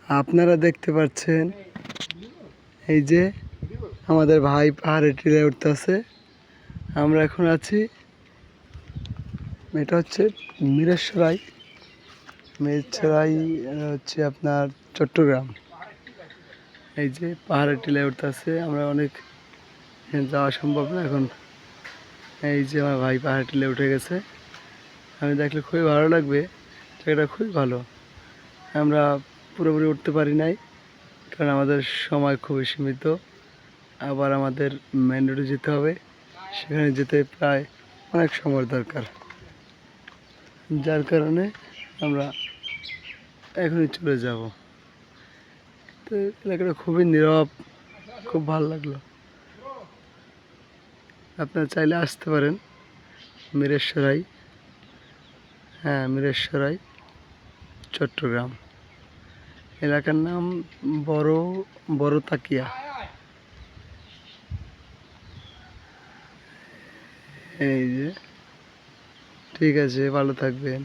আপনারা দেখতে পাচ্ছেন এই যে আমাদের ভাই পাহাড়ে টিলে উঠতেছে। আমরা এখন আছি, এটা হচ্ছে মিরসরাই। মিরসরাই হচ্ছে আপনার চট্টগ্রাম। এই যে পাহাড়ে টিলে উঠতেছে, আমরা অনেক যাওয়া সম্ভব না এখন। এই যে আমার ভাই পাহাড়ে টিলে উঠে গেছে, আমি দেখলে খুবই ভালো লাগবে। জায়গাটা খুবই ভালো। আমরা পুরোপুরি উঠতে পারি নাই, কারণ আমাদের সময় খুবই সীমিত। আবার আমাদের মেন রোডে যেতে হবে, সেখানে যেতে প্রায় অনেক সময় দরকার, যার কারণে আমরা এখনই চলে যাব। তো এলাকাটা খুবই নীরব, খুব ভালো লাগলো। আপনারা চাইলে আসতে পারেন মিরসরাই। হ্যাঁ, মিরসরাই, চট্টগ্রাম। এলাকার নাম বড় বড় তাকিয়া। এই যে, ঠিক আছে, ভালো থাকবেন।